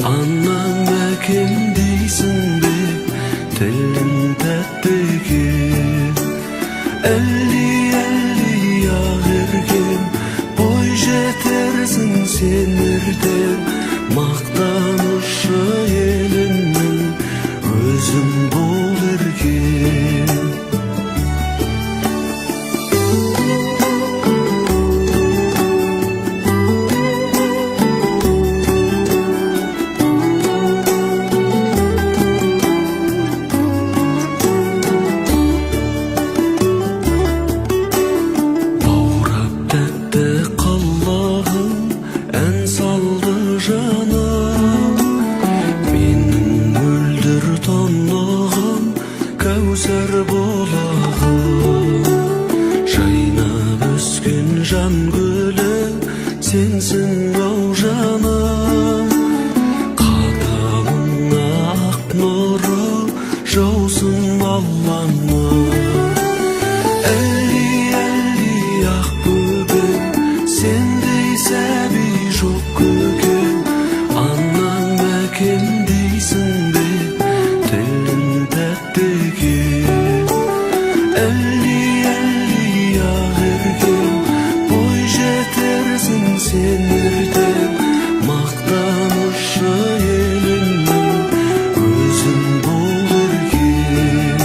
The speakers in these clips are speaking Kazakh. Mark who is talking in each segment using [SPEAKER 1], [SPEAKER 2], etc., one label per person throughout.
[SPEAKER 1] Anlam kim değilsin be, telin tette ki Kawsar bulağım, жайнап өскен жан гүлі сенсің ау жаным. Қадамың ақ нұры жаусын алланың. Әлди ақ бөбек сендей сәби жоқ көкем. Анам мәкем дейсің бе тілің тәтті екен. Әлди ақ еркем бой жетерсің сен ертең. Мақтанышы елімнің өзің бол еркем.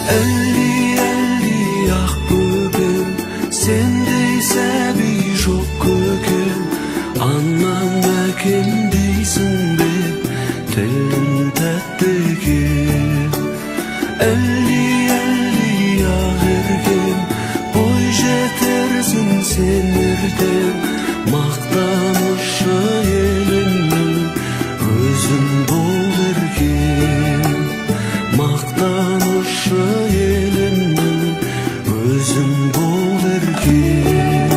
[SPEAKER 1] Әлди ақ бөбек сендей сәби жоқ көкем. Анам мәкем дейсің бе тілің тәтті екен. Әлди ақ еркем бой жетерсің сен ертең. Мақтанышы елімнің өзің бол еркем. Мақтанышы елімнің өзің бол еркем.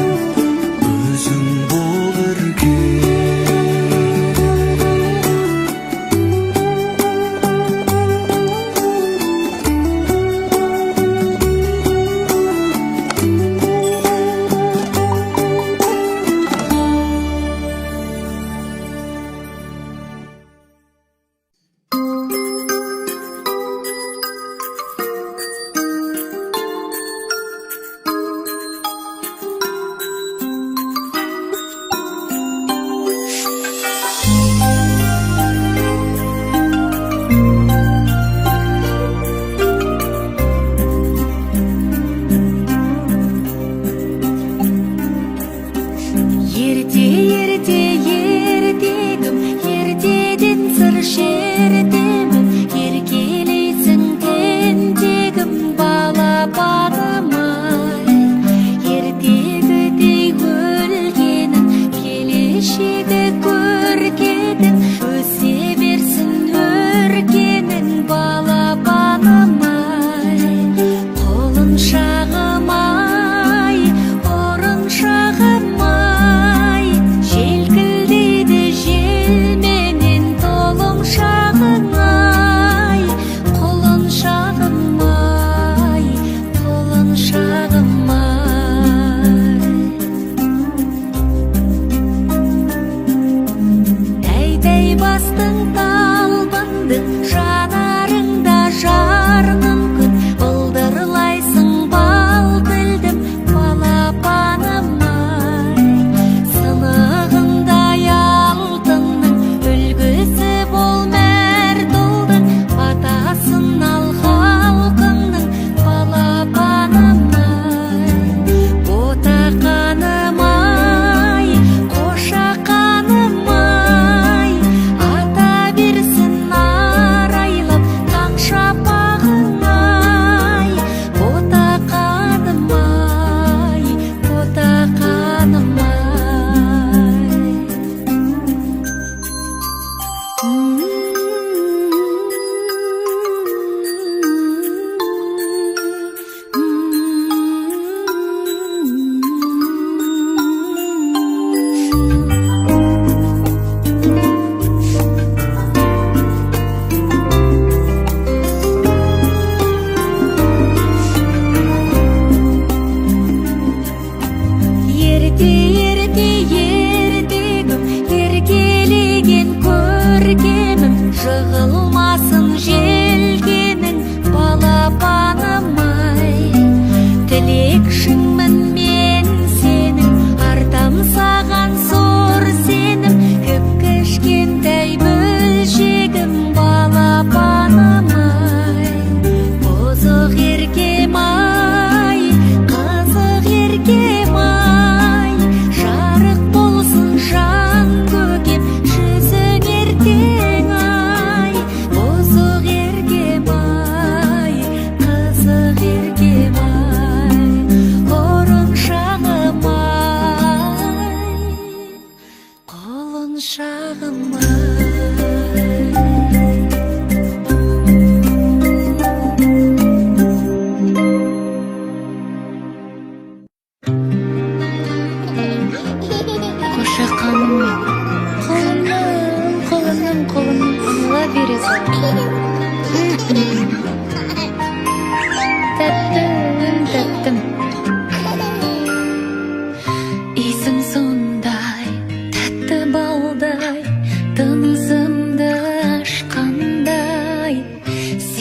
[SPEAKER 1] Өзің бол еркем.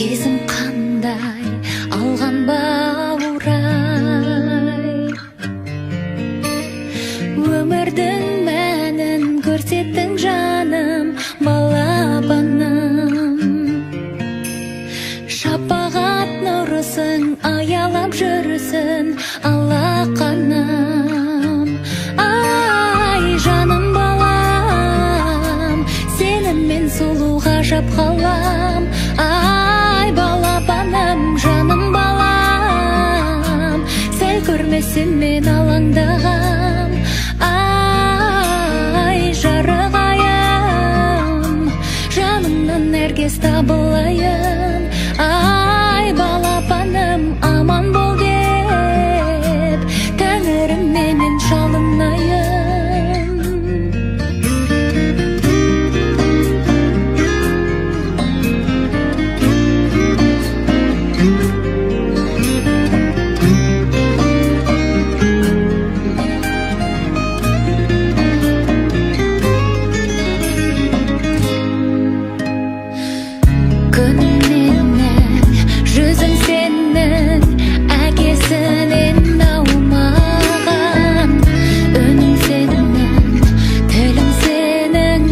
[SPEAKER 2] сезім қандай алған баурай, өмірдің мәнін көрсеттің жаным, балапаным. Шапағат нұрысың, аялап жүрісің, алақаным. Ай, жаным балам, сеніммен сұлу ғажап қалам. Ай, балапаным, жаным балам, сәл көрмесем мен алаңдағам. Ай, жарық айым, жанымнан нәркес табылайын. Ай, балапаным, аман бол деп тәңірім менен жалынайын. Жүзің сенің әкесінен аумаған, үнің сенің, тілің сенің.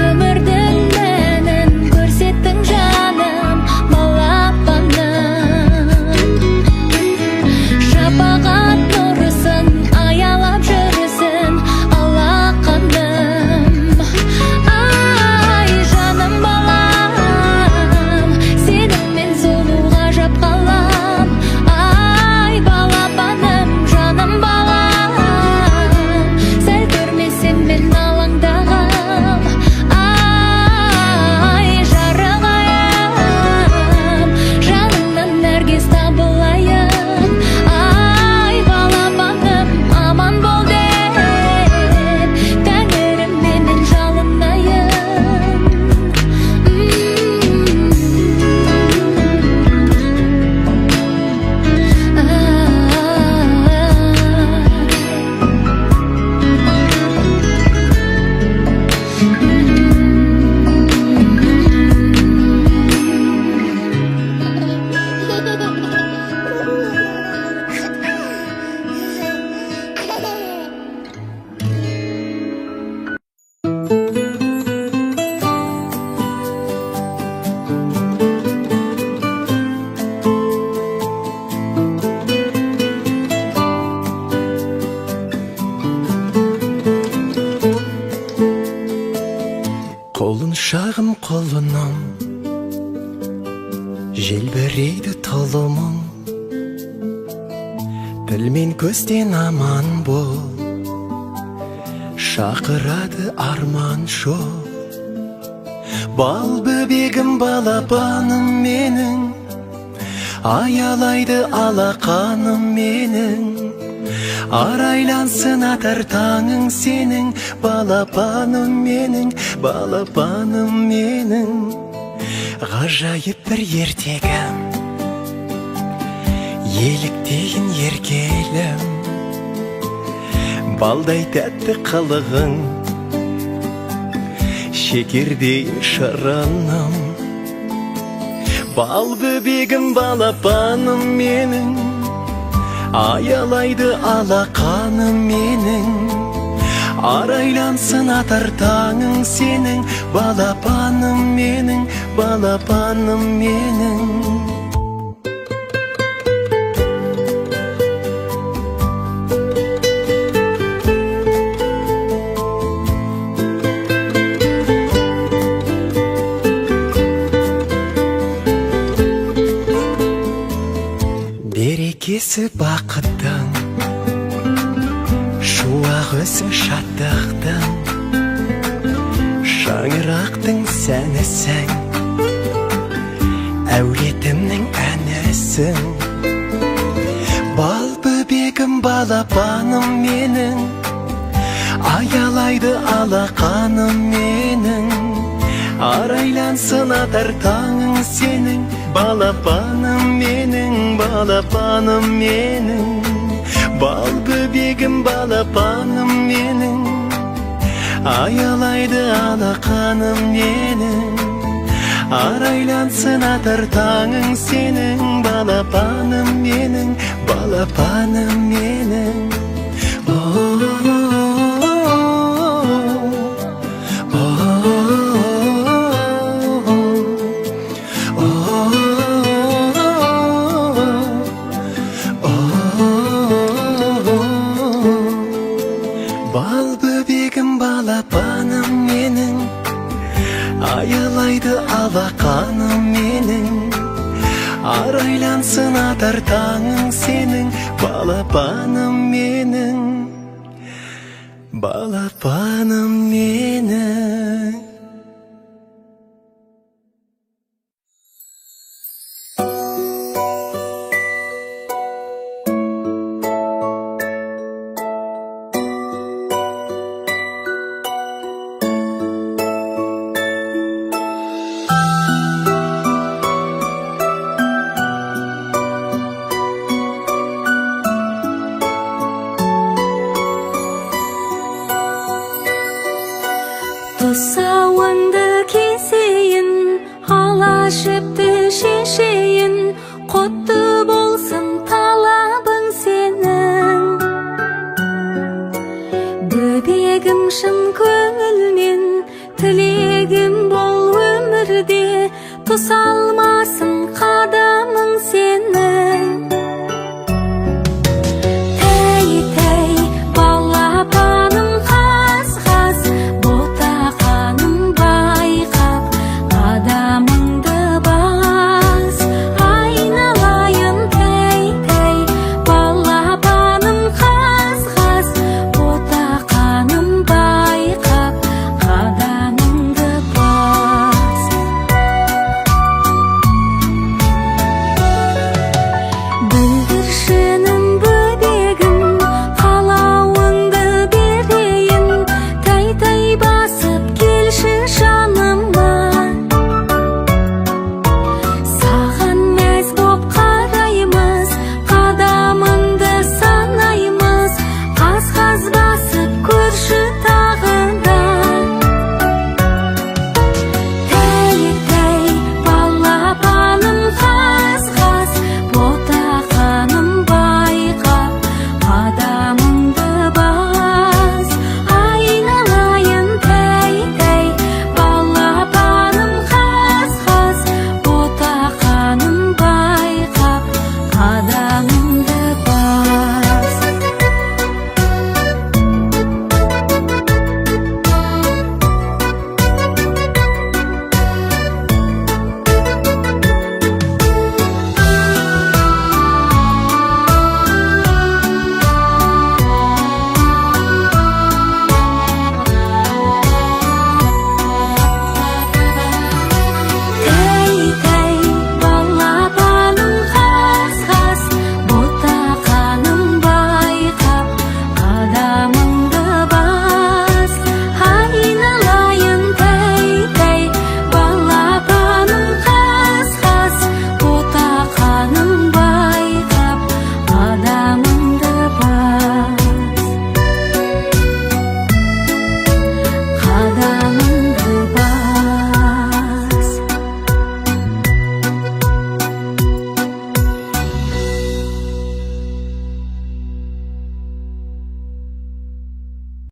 [SPEAKER 2] Өмірдің мәнін көрсеттің жаным, балапаным. Шапағат нұрысың, аялап жүрісің, алақаным.
[SPEAKER 1] Қолын шағым қолыным, желбірейді тұлымың. Тіл мен көзден аман бол, шақырады арман жол. Бал бөбегім, балапаным менің, аялайды алақаным менің. Арайлансын атар таңың сенің, балапаным менің, балапаным менің. Ғажайып бір ертегім, еліктейін еркелім. Балдай тәтті қылығың, шекердей шырыным. Бал бөбегім, балапаным менің, аялайды алақаным менің. Арайлансын атар таңың сенің, балапаным менің, балапаным менің. Берекесі бақыттың, шуақ өзі шаттықтың. Шаңырақтың сәнісің, әулетімнің әнісің. Бал бөбегім, балапаным менің, аялайды алақаным менің. Арайлансын атар таңың сенің, балапаным менің, балапаным менің. Бал бөбегім, балапаным менің, Ayalaydı alaqaным mening, araylansın atar tağın senin. Balapaным mening, balapaным mening. Bal böbegim balapaным mening, ayalaydı alaqaным mening. Araylansın atar tağın senin. Balapaным mening, balapanym mening.
[SPEAKER 2] Tusawandı keseyin, alaşıptı şişeyin. Kutlu bolsun talabın senin. Böbegim şın köngülmen, tilegim bol ömürde. Tusalmasın